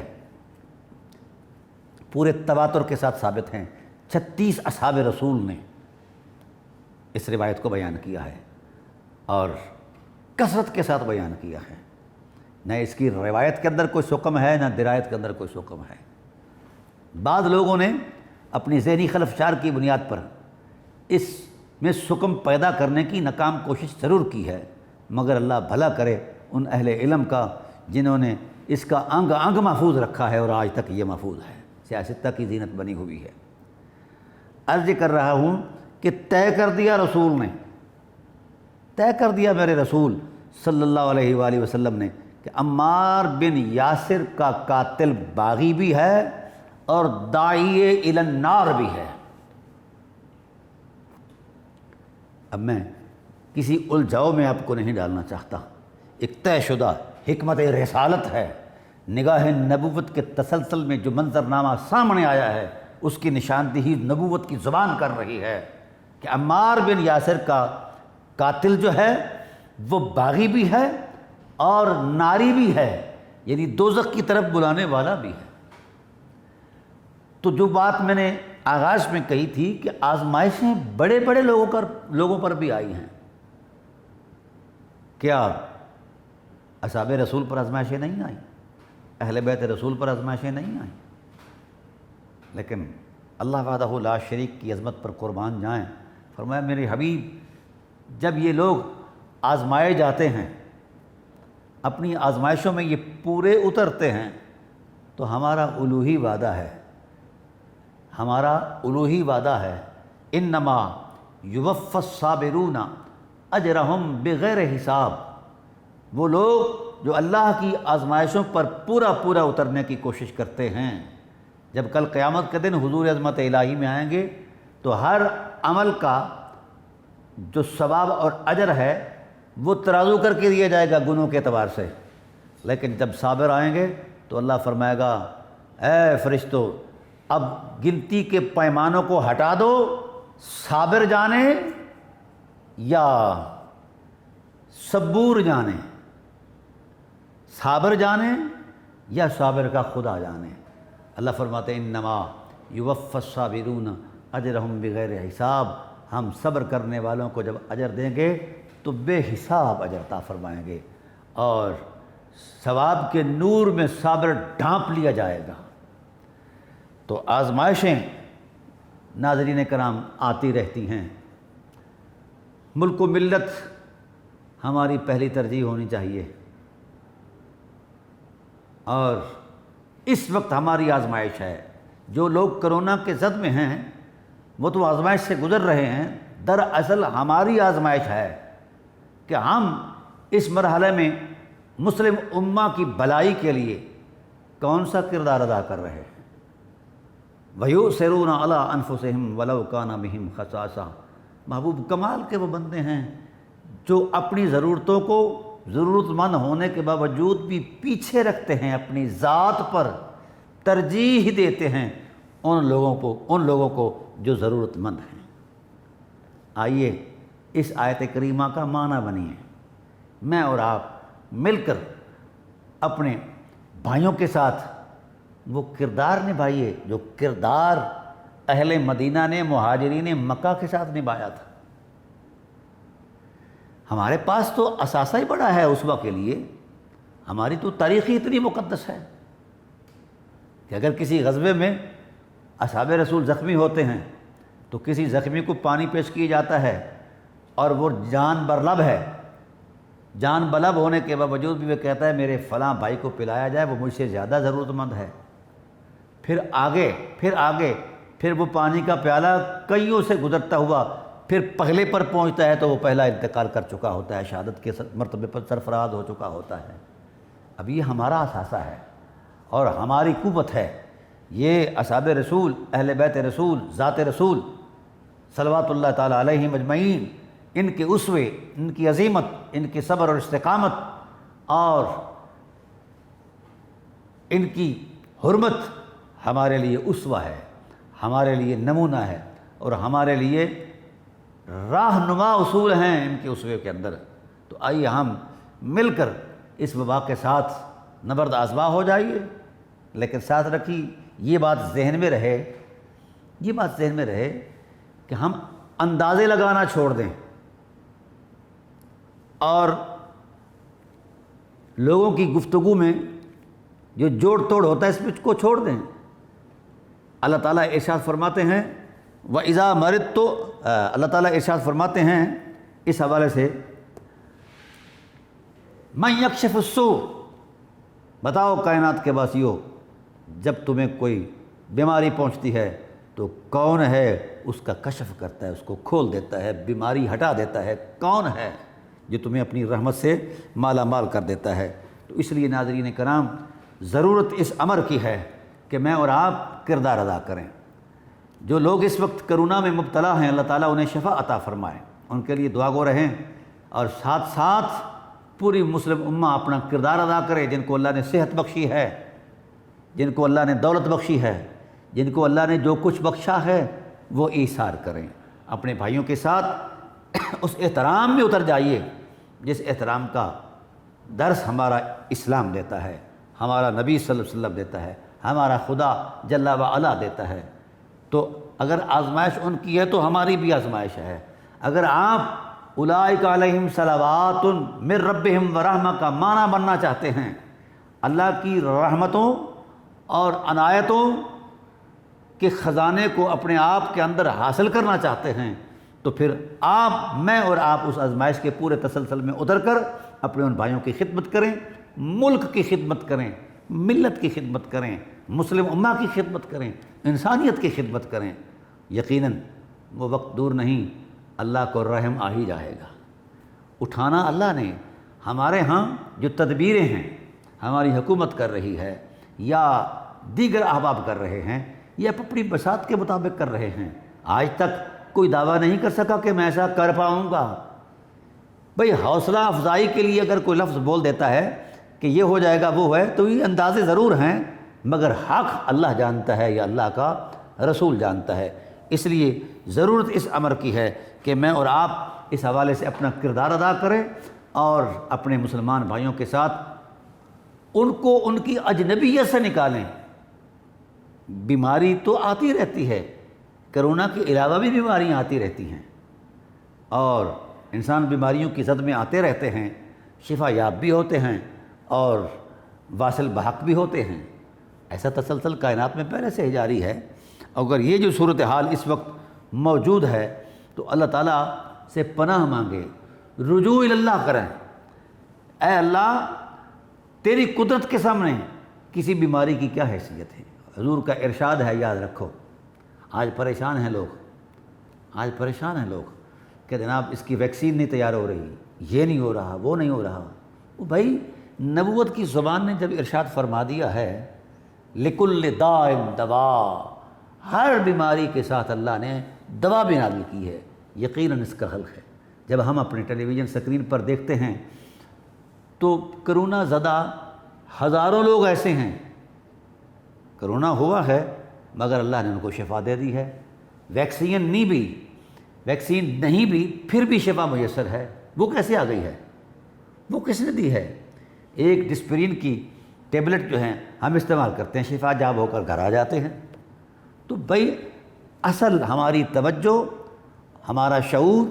پورے تواتر کے ساتھ ثابت ہیں۔ 36 اصحاب رسول نے اس روایت کو بیان کیا ہے اور کثرت کے ساتھ بیان کیا ہے۔ نہ اس کی روایت کے اندر کوئی سقم ہے، نہ درایت کے اندر کوئی سقم ہے۔ بعض لوگوں نے اپنی ذہنی خلفشار کی بنیاد پر اس میں سقم پیدا کرنے کی ناکام کوشش ضرور کی ہے، مگر اللہ بھلا کرے ان اہل علم کا جنہوں نے اس کا انگ انگ محفوظ رکھا ہے اور آج تک یہ محفوظ ہے، سیاستہ کی زینت بنی ہوئی ہے۔ عرض کر رہا ہوں کہ طے کر دیا رسول نے، طے کر دیا میرے رسول صلی اللہ علیہ وآلہ وسلم نے کہ عمار بن یاسر کا قاتل باغی بھی ہے اور داعی الی النار بھی ہے۔ اب میں کسی الجھاؤ میں آپ کو نہیں ڈالنا چاہتا، ایک طے شدہ حکمت رسالت ہے۔ نگاہ نبوت کے تسلسل میں جو منظرنامہ سامنے آیا ہے، اس کی نشاندہی نبوت کی زبان کر رہی ہے کہ عمار بن یاسر کا قاتل جو ہے وہ باغی بھی ہے اور ناری بھی ہے، یعنی دوزخ کی طرف بلانے والا بھی ہے۔ تو جو بات میں نے آغاز میں کہی تھی کہ آزمائشیں بڑے بڑے لوگوں پر بھی آئی ہیں، کیا اصحاب رسول پر آزمائشیں نہیں آئیں؟ اہل بیت رسول پر آزمائشیں نہیں آئیں؟ لیکن اللہ وحدہ لا شریک کی عظمت پر قربان جائیں، فرمایا میرے حبیب جب یہ لوگ آزمائے جاتے ہیں، اپنی آزمائشوں میں یہ پورے اترتے ہیں، تو ہمارا الوہی وعدہ ہے، ہمارا الوہی وعدہ ہے انما یوفی الصابرون اجرہم بغیر حساب۔ وہ لوگ جو اللہ کی آزمائشوں پر پورا پورا اترنے کی کوشش کرتے ہیں، جب کل قیامت کے دن حضور عظمت الہی میں آئیں گے تو ہر عمل کا جو ثواب اور اجر ہے وہ ترازو کر کے دیا جائے گا گناہوں کے اعتبار سے۔ لیکن جب صابر آئیں گے تو اللہ فرمائے گا اے فرشتو اب گنتی کے پیمانوں کو ہٹا دو، صابر جانے یا صبور جانے، صابر جانے یا صابر کا خدا جانے۔ اللہ فرماتے ہیں انما یوفی الصابرون اجرہم بغیر حساب، ہم صبر کرنے والوں کو جب اجر دیں گے تو بے حساب اجر عطا فرمائیں گے، اور ثواب کے نور میں صابر ڈھانپ لیا جائے گا۔ تو آزمائشیں ناظرین کرام آتی رہتی ہیں، ملک و ملت ہماری پہلی ترجیح ہونی چاہیے، اور اس وقت ہماری آزمائش ہے۔ جو لوگ کرونا کے زد میں ہیں وہ تو آزمائش سے گزر رہے ہیں، دراصل ہماری آزمائش ہے کہ ہم اس مرحلے میں مسلم امہ کی بھلائی کے لیے کون سا کردار ادا کر رہے ہیں۔ وَيُؤْثِرُونَ عَلَىٰ أَنفُسِهِمْ وَلَوْ كَانَ بِهِمْ خَصَاصَةٌ۔ محبوب کمال کے وہ بندے ہیں جو اپنی ضرورتوں کو ضرورت مند ہونے کے باوجود بھی پیچھے رکھتے ہیں، اپنی ذات پر ترجیح دیتے ہیں ان لوگوں کو جو ضرورت مند ہیں۔ آئیے اس آیت کریمہ کا معنی بنیے، میں اور آپ مل کر اپنے بھائیوں کے ساتھ وہ کردار نبھائیے جو کردار اہل مدینہ نے مہاجرین مکہ کے ساتھ نبھایا تھا۔ ہمارے پاس تو اثاثہ ہی بڑا ہے اسوہ کے لیے، ہماری تو تاریخ ہی اتنی مقدس ہے کہ اگر کسی غزوے میں اصحاب رسول زخمی ہوتے ہیں تو کسی زخمی کو پانی پیش کیا جاتا ہے اور وہ جان برلب ہے، جان بلب ہونے کے باوجود بھی وہ کہتا ہے میرے فلاں بھائی کو پلایا جائے، وہ مجھ سے زیادہ ضرورت مند ہے۔ پھر آگے پھر وہ پانی کا پیالہ کئیوں سے گزرتا ہوا پھر پہلے پر پہنچتا ہے تو وہ پہلا انتقال کر چکا ہوتا ہے، شہادت کے مرتبے پر سرفراز ہو چکا ہوتا ہے۔ اب یہ ہمارا اثاثہ ہے اور ہماری قوت ہے، یہ اصحاب رسول، اہل بیت رسول، ذات رسول صلوات اللہ تعالیٰ علیہم اجمعین، ان کے اسوے، ان کی عظیمت، ان کی صبر اور استقامت اور ان کی حرمت ہمارے لیے اسوہ ہے، ہمارے لیے نمونہ ہے اور ہمارے لیے راہنما اصول ہیں ان کے اسوے کے اندر۔ تو آئیے ہم مل کر اس وبا کے ساتھ نبرد آزما ہو جائیے، لیکن ساتھ رکھیے یہ بات ذہن میں رہے کہ ہم اندازے لگانا چھوڑ دیں اور لوگوں کی گفتگو میں جو جوڑ توڑ ہوتا ہے اس کو چھوڑ دیں۔ اللہ تعالیٰ ارشاد فرماتے ہیں وَإِذَا مَرِضْتُ، اللہ تعالیٰ ارشاد فرماتے ہیں اس حوالے سے مَن يَكْشِفُ السُّوءَ، بتاؤ کائنات کے واسیوں جب تمہیں کوئی بیماری پہنچتی ہے تو کون ہے اس کا کشف کرتا ہے، اس کو کھول دیتا ہے، بیماری ہٹا دیتا ہے، کون ہے جو تمہیں اپنی رحمت سے مالا مال کر دیتا ہے۔ تو اس لیے ناظرین کرام ضرورت اس امر کی ہے کہ میں اور آپ کردار ادا کریں۔ جو لوگ اس وقت کرونا میں مبتلا ہیں اللہ تعالیٰ انہیں شفا عطا فرمائے، ان کے لیے دعا گو رہیں، اور ساتھ ساتھ پوری مسلم امہ اپنا کردار ادا کرے، جن کو اللہ نے صحت بخشی ہے، جن کو اللہ نے دولت بخشی ہے، جن کو اللہ نے جو کچھ بخشا ہے وہ ایثار کریں، اپنے بھائیوں کے ساتھ اس احترام میں اتر جائیے جس احترام کا درس ہمارا اسلام دیتا ہے، ہمارا نبی صلی اللہ علیہ وسلم دیتا ہے، ہمارا خدا جل وعلا دیتا ہے۔ تو اگر آزمائش ان کی ہے تو ہماری بھی آزمائش ہے۔ اگر آپ اولئک علیہم صلوات من ربہم ورحمہ کا معنی بننا چاہتے ہیں، اللہ کی رحمتوں اور عنایتوں کے خزانے کو اپنے آپ کے اندر حاصل کرنا چاہتے ہیں، تو پھر میں اور آپ اس آزمائش کے پورے تسلسل میں اتر کر اپنے ان بھائیوں کی خدمت کریں، ملک کی خدمت کریں، ملت کی خدمت کریں، مسلم امہ کی خدمت کریں، انسانیت کی خدمت کریں۔ یقیناً وہ وقت دور نہیں، اللہ کو رحم آ ہی جائے گا۔ اٹھانا اللہ نے، ہمارے ہاں جو تدبیریں ہیں ہماری حکومت کر رہی ہے یا دیگر احباب کر رہے ہیں یا اپنی بساط کے مطابق کر رہے ہیں، آج تک کوئی دعویٰ نہیں کر سکا کہ میں ایسا کر پاؤں گا۔ بھئی حوصلہ افزائی کے لیے اگر کوئی لفظ بول دیتا ہے کہ یہ ہو جائے گا وہ ہے، تو یہ اندازے ضرور ہیں، مگر حق اللہ جانتا ہے یا اللہ کا رسول جانتا ہے۔ اس لیے ضرورت اس امر کی ہے کہ میں اور آپ اس حوالے سے اپنا کردار ادا کریں اور اپنے مسلمان بھائیوں کے ساتھ ان کو ان کی اجنبیت سے نکالیں۔ بیماری تو آتی رہتی ہے، کرونا کے علاوہ بھی بیماریاں آتی رہتی ہیں اور انسان بیماریوں کی زد میں آتے رہتے ہیں، شفا یاب بھی ہوتے ہیں اور واصل بحق بھی ہوتے ہیں۔ ایسا تسلسل کائنات میں پہلے سے ہی جاری ہے۔ اگر یہ جو صورتحال اس وقت موجود ہے تو اللہ تعالیٰ سے پناہ مانگے، رجوع اللہ کریں، اے اللہ تیری قدرت کے سامنے کسی بیماری کی کیا حیثیت ہے۔ حضور کا ارشاد ہے، یاد رکھو۔ آج پریشان ہیں لوگ کہ جناب اس کی ویکسین نہیں تیار ہو رہی، یہ نہیں ہو رہا، وہ نہیں ہو رہا۔ وہ بھائی نبوت کی زبان نے جب ارشاد فرما دیا ہے لِكُلِّ دَاءٍ دَوَاء، ہر بیماری کے ساتھ اللہ نے دوا بھی نازل کی ہے، یقیناً اس کا حل ہے۔ جب ہم اپنے ٹیلی ویژن سکرین پر دیکھتے ہیں تو کرونا زدہ ہزاروں لوگ ایسے ہیں، کرونا ہوا ہے مگر اللہ نے ان کو شفا دے دی ہے۔ ویکسین نہیں بھی پھر بھی شفا میسر ہے۔ وہ کیسے آ گئی ہے؟ وہ کس نے دی ہے؟ ایک ڈسپرین کی ٹیبلٹ جو ہیں ہم استعمال کرتے ہیں، شفا جاب ہو کر گھر آ جاتے ہیں۔ تو بھائی اصل ہماری توجہ، ہمارا شعور،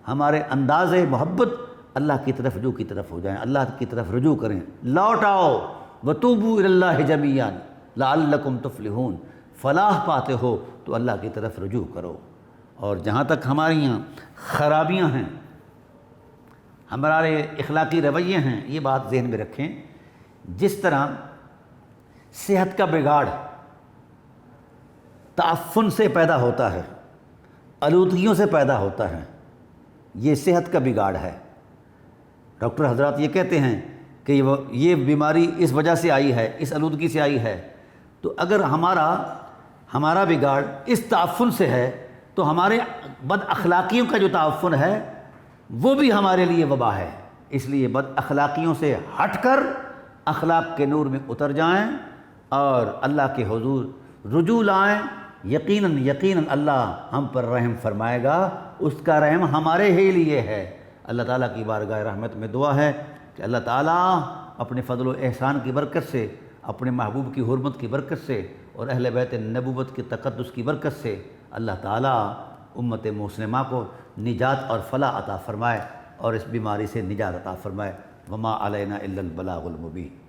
ہمارے انداز محبت اللہ کی طرف رجوع کی طرف ہو جائیں، اللہ کی طرف رجوع کریں۔ لوٹ آؤ وتوبوا الی اللہ جمیعا لعلکم تفلحون، فلاح پاتے ہو تو اللہ کی طرف رجوع کرو۔ اور جہاں تک ہماری یہاں خرابیاں ہیں، ہمارے اخلاقی رویے ہیں، یہ بات ذہن میں رکھیں، جس طرح صحت کا بگاڑ تعفن سے پیدا ہوتا ہے، آلودگیوں سے پیدا ہوتا ہے، یہ صحت کا بگاڑ ہے۔ ڈاکٹر حضرات یہ کہتے ہیں کہ یہ بیماری اس وجہ سے آئی ہے، اس آلودگی سے آئی ہے۔ تو اگر ہمارا بگاڑ اس تعفن سے ہے تو ہمارے بد اخلاقیوں کا جو تعفن ہے وہ بھی ہمارے لیے وبا ہے۔ اس لیے بد اخلاقیوں سے ہٹ کر اخلاق کے نور میں اتر جائیں اور اللہ کے حضور رجوع لائیں۔ یقیناً اللہ ہم پر رحم فرمائے گا، اس کا رحم ہمارے ہی لیے ہے۔ اللہ تعالیٰ کی بارگاہ رحمت میں دعا ہے کہ اللہ تعالیٰ اپنے فضل و احسان کی برکت سے، اپنے محبوب کی حرمت کی برکت سے اور اہل بیت نبوت کی تقدس کی برکت سے اللہ تعالیٰ امت مسلمہ کو نجات اور فلاح عطا فرمائے اور اس بیماری سے نجات عطا فرمائے۔ وما علینا الا البلاغ المبین۔